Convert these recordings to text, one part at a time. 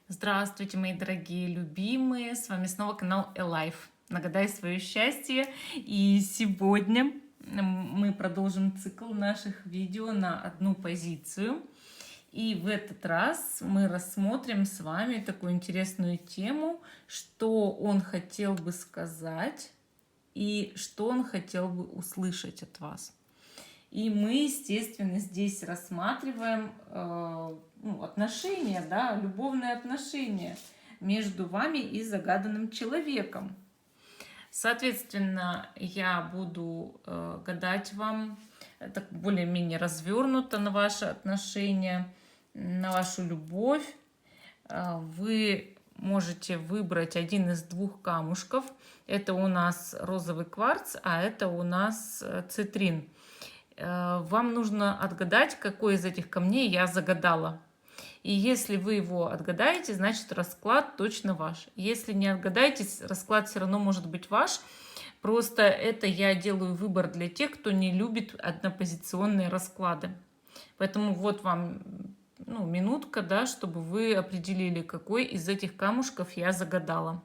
Здравствуйте, мои дорогие любимые! С вами снова канал Alive. Нагадай свое счастье. И сегодня мы продолжим цикл наших видео на одну позицию. И в этот раз мы рассмотрим с вами такую интересную тему, что он хотел бы сказать и что он хотел бы услышать от вас. И мы, естественно, здесь рассматриваем отношения, да, любовные отношения между вами и загаданным человеком. Соответственно, я буду гадать вам так более-менее развернуто на ваши отношения, на вашу любовь. Вы можете выбрать один из двух камушков. Это у нас розовый кварц, а это у нас цитрин. Вам нужно отгадать, какой из этих камней я загадала. И если вы его отгадаете, значит расклад точно ваш. Если не отгадаете, расклад все равно может быть ваш. Просто это я делаю выбор для тех, кто не любит однопозиционные расклады. Поэтому вот вам минутка, да, чтобы вы определили, какой из этих камушков я загадала.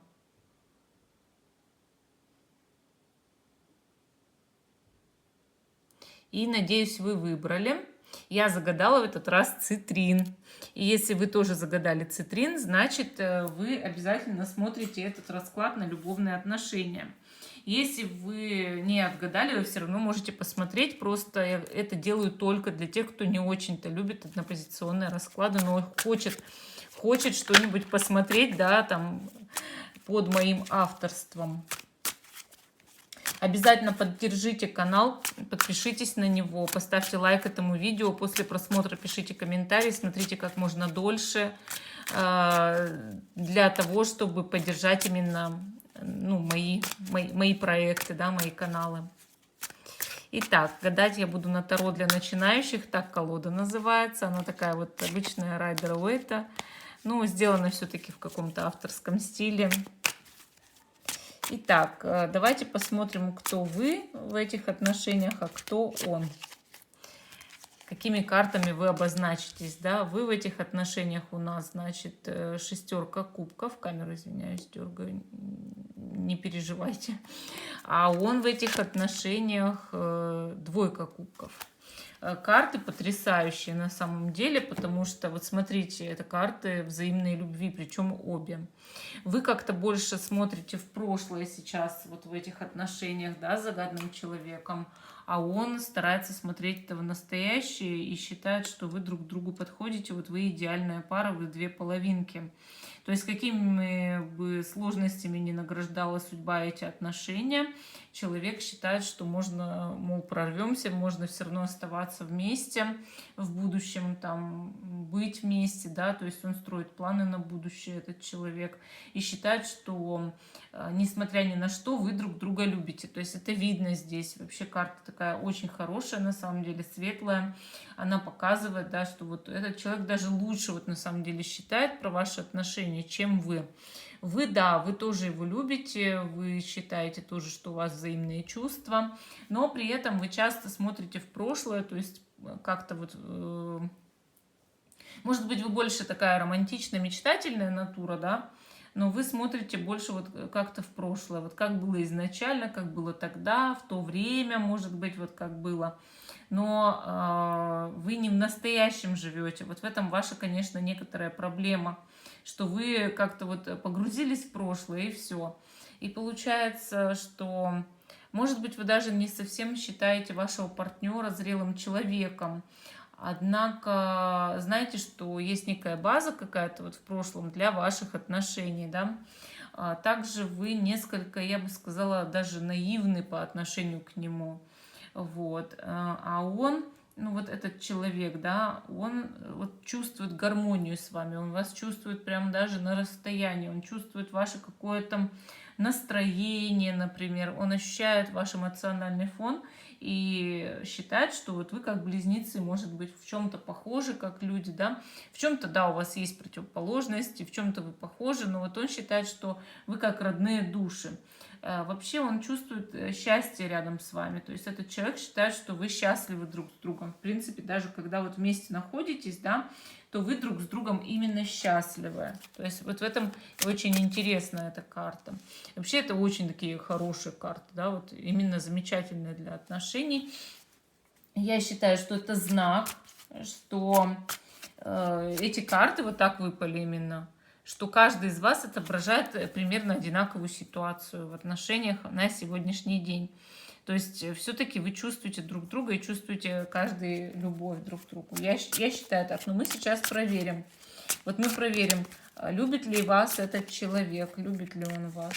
И надеюсь, вы выбрали. Я загадала в этот раз цитрин. И если вы тоже загадали цитрин, значит, вы обязательно смотрите этот расклад на любовные отношения. Если вы не отгадали, вы все равно можете посмотреть. Просто это делаю только для тех, кто не очень-то любит однопозиционные расклады, но хочет что-нибудь посмотреть, да, там под моим авторством. Обязательно поддержите канал, подпишитесь на него, поставьте лайк этому видео. После просмотра пишите комментарии, смотрите как можно дольше, для того, чтобы поддержать именно мои проекты, да, мои каналы. Итак, гадать я буду на таро для начинающих, так колода называется. Она такая вот обычная Райдер Уэйта, но сделана все-таки в каком-то авторском стиле. Итак, давайте посмотрим, кто вы в этих отношениях, а кто он. Какими картами вы обозначитесь, да? Вы в этих отношениях у нас, значит, шестерка кубков. Камеру, извиняюсь, дергаю, не переживайте. А он в этих отношениях двойка кубков. Карты потрясающие на самом деле, потому что, вот смотрите, это карты взаимной любви, причем обе. Вы как-то больше смотрите в прошлое сейчас, вот в этих отношениях, да, с загаданным человеком, а он старается смотреть в настоящее и считает, что вы друг к другу подходите, вот вы идеальная пара, вы две половинки. То есть какими бы сложностями ни награждала судьба эти отношения, человек считает, что можно, мол, прорвемся, можно все равно оставаться вместе в будущем, там, быть вместе, да, то есть он строит планы на будущее, этот человек, и считает, что, несмотря ни на что, вы друг друга любите. То есть это видно здесь. Вообще карта такая очень хорошая, на самом деле, светлая. Она показывает, да, что вот этот человек даже лучше вот на самом деле считает про ваши отношения, чем вы. Вы, да, вы тоже его любите, вы считаете тоже, что у вас взаимные чувства, но при этом вы часто смотрите в прошлое, то есть как-то вот, может быть, вы больше такая романтичная, мечтательная натура, да, но вы смотрите больше вот как-то в прошлое, вот как было изначально, как было тогда, в то время, может быть, вот как было. Но вы не в настоящем живете. Вот в этом ваша, конечно, некоторая проблема, что вы как-то вот погрузились в прошлое и все. И получается, что, может быть, вы даже не совсем считаете вашего партнера зрелым человеком. Однако, знаете, что есть некая база какая-то вот в прошлом для ваших отношений, да. Также вы несколько, я бы сказала, даже наивны по отношению к нему. Вот. А он, ну вот этот человек, да, он вот чувствует гармонию с вами, он вас чувствует прям даже на расстоянии, он чувствует ваше какое-то настроение, например, он ощущает ваш эмоциональный фон и считает, что вот вы как близнецы, может быть, в чем-то похожи, как люди, да, в чем-то, да, у вас есть противоположности, в чем-то вы похожи, но вот он считает, что вы как родные души. вообще он чувствует счастье рядом с вами. То есть этот человек считает, что вы счастливы друг с другом. В принципе, даже когда вот вместе находитесь, да, то вы друг с другом именно счастливы. То есть вот в этом очень интересная эта карта. Вообще это очень такие хорошие карты, да, вот именно замечательные для отношений. Я считаю, что это знак, что эти карты вот так выпали именно, что каждый из вас отображает примерно одинаковую ситуацию в отношениях на сегодняшний день. То есть все-таки вы чувствуете друг друга и чувствуете каждый любовь друг к другу. Я считаю так, но мы сейчас проверим. Вот мы проверим, любит ли вас этот человек, любит ли он вас.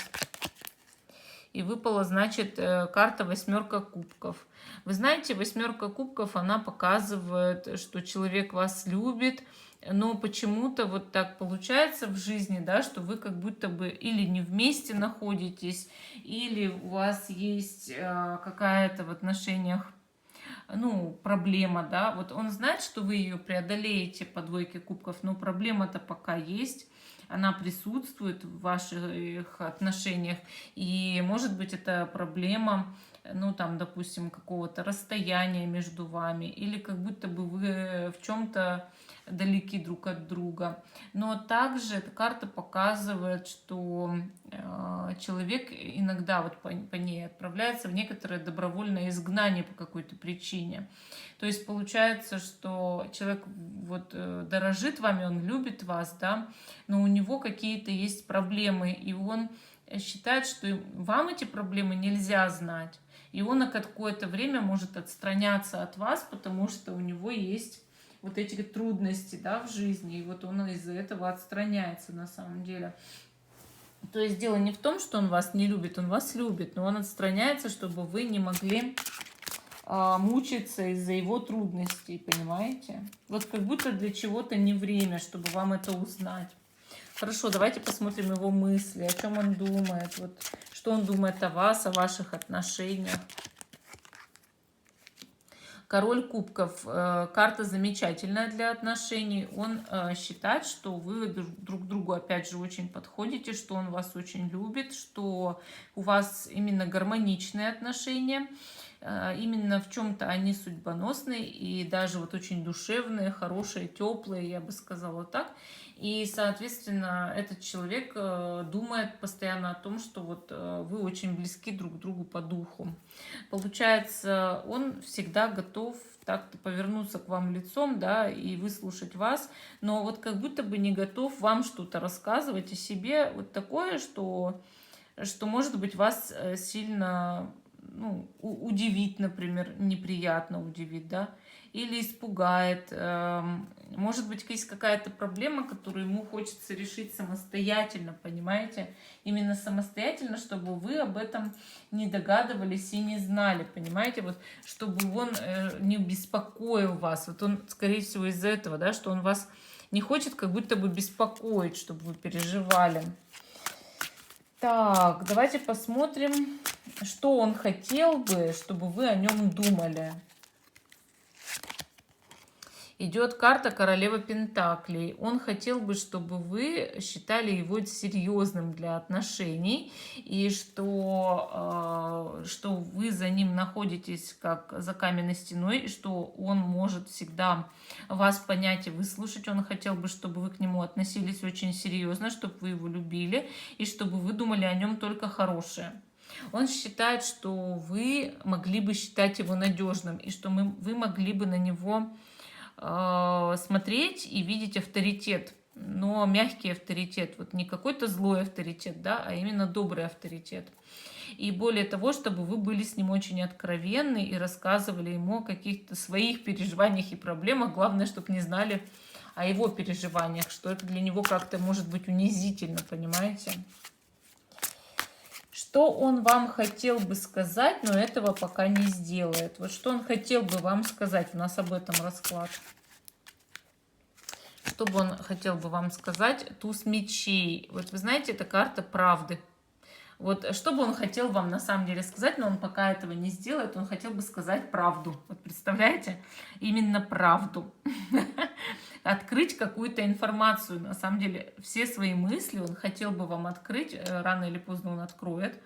И выпала, значит, карта «Восьмерка кубков». Вы знаете, «Восьмерка кубков», она показывает, что человек вас любит, но почему-то вот так получается в жизни, да, что вы как будто бы или не вместе находитесь, или у вас есть какая-то в отношениях, ну, проблема, да. Вот он знает, что вы ее преодолеете по двойке кубков, но проблема-то пока есть. Она присутствует в ваших отношениях, и может быть это проблема, ну там, допустим, какого-то расстояния между вами, или как будто бы вы в чем-то далеки друг от друга. Но также эта карта показывает, что человек иногда вот по ней отправляется в некоторое добровольное изгнание по какой-то причине. То есть получается, что человек вот дорожит вами, он любит вас, да, но у него какие-то есть проблемы, и он считает, что вам эти проблемы нельзя знать. И он на какое-то время может отстраняться от вас, потому что у него есть вот эти трудности, да, в жизни, и вот он из-за этого отстраняется на самом деле. То есть дело не в том, что он вас не любит, он вас любит, но он отстраняется, чтобы вы не могли мучиться из-за его трудностей, понимаете? Вот как будто для чего-то не время, чтобы вам это узнать. Хорошо, давайте посмотрим его мысли, о чем он думает, вот, что он думает о вас, о ваших отношениях. Король кубков. Карта замечательная для отношений. Он считает, что вы друг другу, опять же, очень подходите, что он вас очень любит, что у вас именно гармоничные отношения. Именно в чем-то они судьбоносные и даже вот очень душевные, хорошие, теплые, я бы сказала так. И, соответственно, этот человек думает постоянно о том, что вот вы очень близки друг к другу по духу. Получается, он всегда готов так-то повернуться к вам лицом, да, и выслушать вас, но вот как будто бы не готов вам что-то рассказывать о себе, вот такое, что может быть, вас сильно, ну, удивит, например, неприятно удивит, да, или испугает. Может быть, есть какая-то проблема, которую ему хочется решить самостоятельно, понимаете? Именно самостоятельно, чтобы вы об этом не догадывались и не знали, понимаете? Вот, чтобы он не беспокоил вас. Вот он, скорее всего, из-за этого, да, что он вас не хочет как будто бы беспокоить, чтобы вы переживали. Так, давайте посмотрим, что он хотел бы, чтобы вы о нем думали. Идет карта Королева Пентаклей. Он хотел бы, чтобы вы считали его серьезным для отношений, и что вы за ним находитесь как за каменной стеной, и что он может всегда вас понять и выслушать. Он хотел бы, чтобы вы к нему относились очень серьезно, чтобы вы его любили, и чтобы вы думали о нем только хорошее. Он считает, что вы могли бы считать его надежным, и что вы могли бы на него смотреть и видеть авторитет, но мягкий авторитет, вот не какой-то злой авторитет, да, а именно добрый авторитет. И более того, чтобы вы были с ним очень откровенны и рассказывали ему о каких-то своих переживаниях и проблемах, главное, чтобы не знали о его переживаниях, что это для него как-то может быть унизительно, понимаете? Что он вам хотел бы сказать, но этого пока не сделает. Вот что он хотел бы вам сказать, у нас об этом расклад. Что бы он хотел бы вам сказать? Туз мечей. Вот вы знаете, это карта правды. Вот что бы он хотел вам на самом деле сказать, но он пока этого не сделает, он хотел бы сказать правду. Вот представляете? Именно правду. открыть какую-то информацию. На самом деле, все свои мысли он хотел бы вам открыть, рано или поздно он откроет.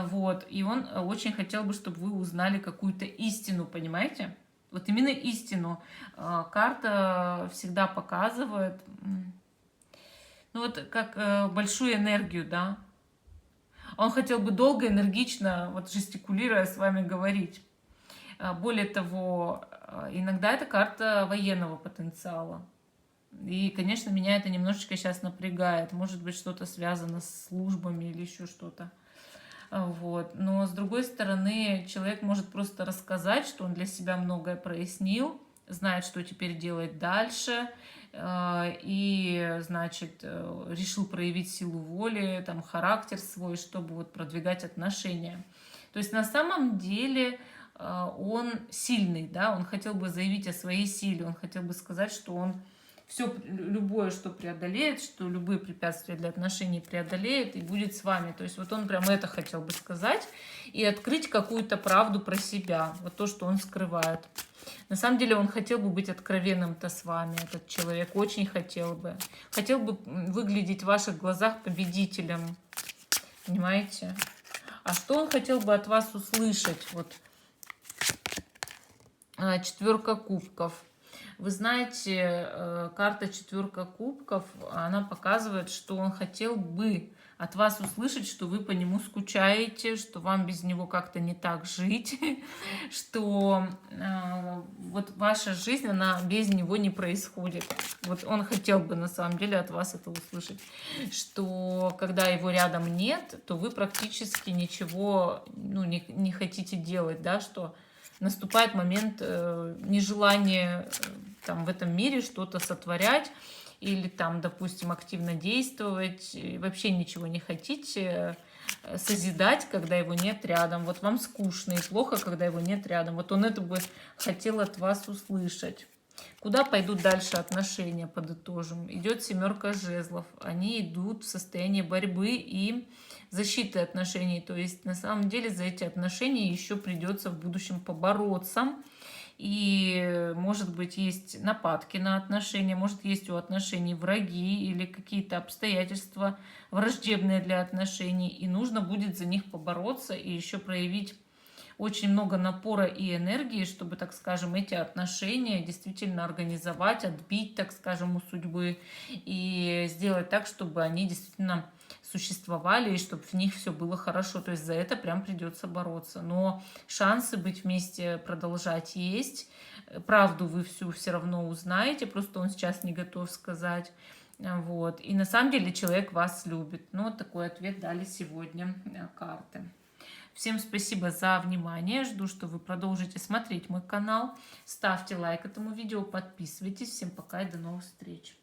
Вот, и он очень хотел бы, чтобы вы узнали какую-то истину, понимаете? Вот именно истину. Карта всегда показывает, ну вот как большую энергию, да. Он хотел бы долго, энергично, вот жестикулируя с вами говорить. Более того, иногда это карта военного потенциала. И, конечно, меня это немножечко сейчас напрягает. Может быть, что-то связано с службами или еще что-то. Вот. Но, с другой стороны, человек может просто рассказать, что он для себя многое прояснил, знает, что теперь делать дальше, и, значит, решил проявить силу воли, там, характер свой, чтобы вот продвигать отношения. То есть на самом деле он сильный, да, он хотел бы заявить о своей силе, он хотел бы сказать, что он все, любое, что преодолеет, что любые препятствия для отношений преодолеет и будет с вами. То есть вот он прям это хотел бы сказать и открыть какую-то правду про себя, вот то, что он скрывает. На самом деле он хотел бы быть откровенным-то с вами, этот человек, очень хотел бы. Хотел бы выглядеть в ваших глазах победителем, понимаете? А что он хотел бы от вас услышать? Вот 4 кубков. Вы знаете, карта 4 кубков, она показывает, что он хотел бы от вас услышать, что вы по нему скучаете, что вам без него как-то не так жить, что вот ваша жизнь, она без него не происходит. Вот он хотел бы на самом деле от вас это услышать, что когда его рядом нет, то вы практически ничего не хотите делать, да, что наступает момент нежелания там в этом мире что-то сотворять или там, допустим, активно действовать, и вообще ничего не хотите созидать, когда его нет рядом. Вот вам скучно и плохо, когда его нет рядом. Вот он это бы хотел от вас услышать. Куда пойдут дальше отношения, подытожим? Идет 7 жезлов. Они идут в состоянии борьбы и защиты отношений. То есть на самом деле за эти отношения еще придется в будущем побороться. И, может быть, есть нападки на отношения, может, есть у отношений враги или какие-то обстоятельства враждебные для отношений. И нужно будет за них побороться и еще проявить очень много напора и энергии, чтобы, так скажем, эти отношения действительно организовать, отбить, так скажем, у судьбы и сделать так, чтобы они действительно существовали и чтобы в них все было хорошо. То есть за это прям придется бороться. Но шансы быть вместе, продолжать есть. Правду вы всю все равно узнаете, просто он сейчас не готов сказать. Вот. И на самом деле человек вас любит. Ну, вот такой ответ дали сегодня карты. Всем спасибо за внимание. Жду, что вы продолжите смотреть мой канал. Ставьте лайк этому видео, подписывайтесь. Всем пока и до новых встреч.